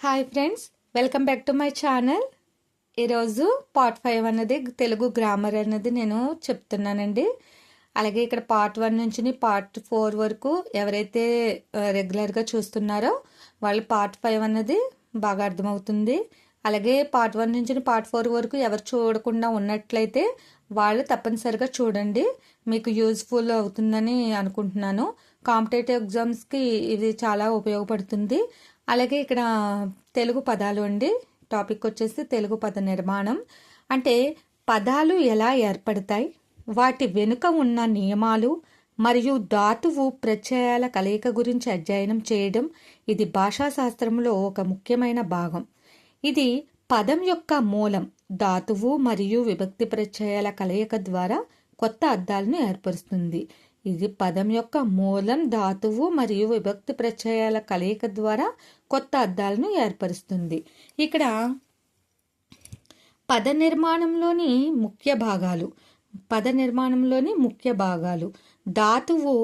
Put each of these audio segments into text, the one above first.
Hi friends, welcome back to my channel. ఈరోజు part 5 అన్నది Telugu grammar అన్నది నేను చెప్తున్నానండి. అలాగే ఇక్కడ పార్ట్ 1 నుంచి పార్ట్ 4 వరకు ఎవరైతే రెగ్యులర్గా చూస్తున్నారో వాళ్ళు పార్ట్ 5 అన్నది బాగా అర్థమవుతుంది. అలాగే పార్ట్ 1 నుంచి పార్ట్ 4 వరకు ఎవరు చూడకుండా ఉన్నట్లయితే వాళ్ళు తప్పనిసరిగా చూడండి, మీకు యూజ్ఫుల్ అవుతుందని అనుకుంటున్నాను. కాంపిటేటివ్ ఎగ్జామ్స్కి ఇది చాలా ఉపయోగపడుతుంది. అలాగే ఇక్కడ తెలుగు పదాలు అండి. టాపిక్ వచ్చేసి తెలుగు పద నిర్మాణం. అంటే పదాలు ఎలా ఏర్పడతాయి, వాటి వెనుక ఉన్న నియమాలు మరియు ధాతువు ప్రత్యయాల కలయిక గురించి అధ్యయనం చేయడం ఇది భాషాశాస్త్రంలో ఒక ముఖ్యమైన భాగం. ఇది పదం యొక్క మూలం, ధాతువు మరియు విభక్తి ప్రత్యయాల కలయిక ద్వారా కొత్త అర్థాలను ఏర్పరుస్తుంది. ఇది పదం యొక్క మూలం, ధాతువు మరియు విభక్తి ప్రత్యయాల కలయిక ద్వారా కొత్త అర్థాలను ఏర్పరుస్తుంది. ఇక్కడ పద నిర్మాణంలోని ముఖ్య భాగాలు ధాతువు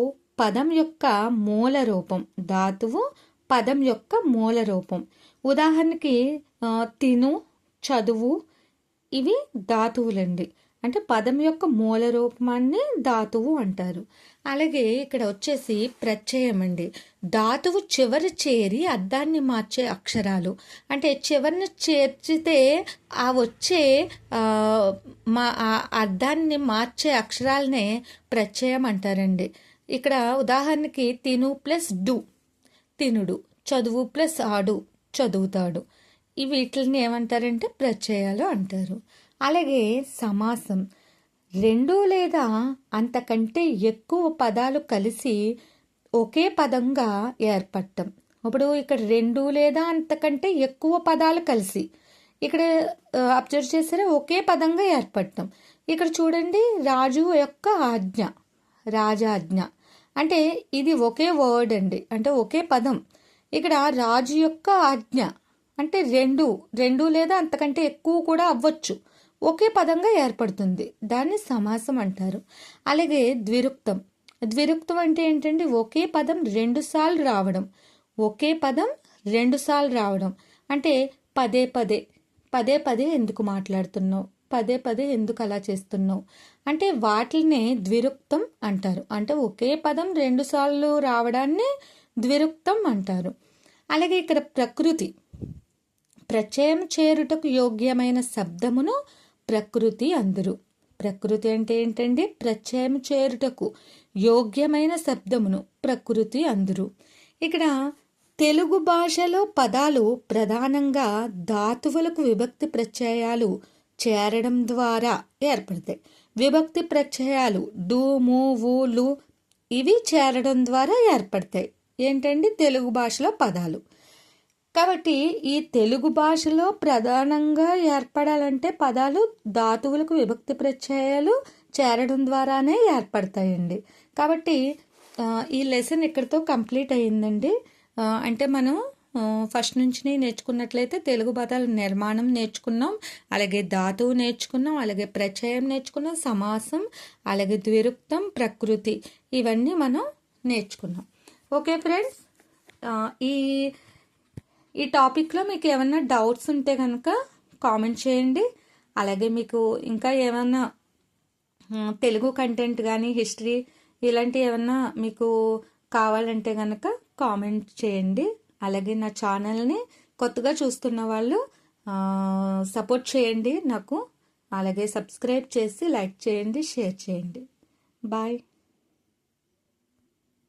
పదం యొక్క మూల రూపం. ఉదాహరణకి తిను, చదువు ఇవి ధాతువులండి. అంటే పదం యొక్క మూల రూపాన్ని ధాతువు అంటారు. అలాగే ఇక్కడ వచ్చేసి ప్రత్యయం అండి. ధాతువు చివరి చేరి అర్థాన్ని మార్చే అక్షరాలు. అంటే చివరిని చేర్చితే ఆ వచ్చే అర్థాన్ని మార్చే అక్షరాలనే ప్రత్యయం అంటారండి. ఇక్కడ ఉదాహరణకి తిను ప్లస్ డు తినుడు, చదువు ప్లస్ ఆడు చదువుతాడు. వీటిని ఏమంటారంటే ప్రత్యయాలు అంటారు. అలాగే సమాసం, 2 లేదా అంతకంటే ఎక్కువ పదాలు కలిసి ఒకే పదంగా ఏర్పడటం. ఇప్పుడు ఇక్కడ 2 లేదా అంతకంటే ఎక్కువ పదాలు కలిసి ఇక్కడ అబ్జర్వ్ చేసారా, ఒకే పదంగా ఏర్పడటం. ఇక్కడ చూడండి, రాజు యొక్క ఆజ్ఞ, రాజాజ్ఞ. అంటే ఇది ఒకే వర్డ్ అండి, అంటే ఒకే పదం. ఇక్కడ రాజు యొక్క ఆజ్ఞ అంటే రెండు లేదా అంతకంటే ఎక్కువ కూడా అవ్వచ్చు, ఒకే పదంగా ఏర్పడుతుంది. దాన్ని సమాసం అంటారు. అలాగే ద్విరుక్తం అంటే ఏంటంటే ఒకే పదం 2 సార్లు రావడం. అంటే పదే పదే ఎందుకు మాట్లాడుతున్నావు, పదే ఎందుకు అలా చేస్తున్నావు అంటే వాటినే ద్విరుక్తం అంటారు. అంటే ఒకే పదం 2 సార్లు రావడాన్ని ద్విరుక్తం అంటారు. అలాగే ఇక్కడ ప్రత్యయం చేరుటకు యోగ్యమైన శబ్దమును ప్రకృతి అందురు. ప్రకృతి అంటే ఏంటండి, ప్రత్యయం చేరుటకు యోగ్యమైన శబ్దమును ప్రకృతి అందురు. ఇక్కడ తెలుగు భాషలో పదాలు ప్రధానంగా ధాతువులకు విభక్తి ప్రత్యయాలు చేరడం ద్వారా ఏర్పడతాయి. విభక్తి ప్రత్యయాలు డు, ము, వు, లు ఇవి చేరడం ద్వారా ఏర్పడతాయి. ఏంటండి, తెలుగు భాషలో పదాలు. కాబట్టి ఈ తెలుగు భాషలో ప్రధానంగా ఏర్పడాలంటే పదాలు ధాతువులకు విభక్తి ప్రత్యయాలు చేరడం ద్వారానే ఏర్పడతాయండి. కాబట్టి ఈ లెసన్ ఇక్కడితో కంప్లీట్ అయ్యిందండి. అంటే మనం ఫస్ట్ నుంచి నేర్చుకున్నట్లయితే తెలుగు పదాల నిర్మాణం నేర్చుకున్నాం, అలాగే ధాతువు నేర్చుకున్నాం, అలాగే ప్రత్యయం నేర్చుకున్నాం, సమాసం, అలాగే ద్విరుక్తం, ప్రకృతి ఇవన్నీ మనం నేర్చుకున్నాం. ఓకే ఫ్రెండ్స్, ఈ టాపిక్లో మీకు ఏమన్నా డౌట్స్ ఉంటే కనుక కామెంట్ చేయండి. అలాగే మీకు ఇంకా ఏమన్నా తెలుగు కంటెంట్ కానీ హిస్టరీ ఇలాంటివి ఏమన్నా మీకు కావాలంటే కనుక కామెంట్ చేయండి. అలాగే నా ఛానల్ని కొత్తగా చూస్తున్న వాళ్ళు సపోర్ట్ చేయండి నాకు. అలాగే సబ్స్క్రైబ్ చేసి లైక్ చేయండి, షేర్ చేయండి. బాయ్.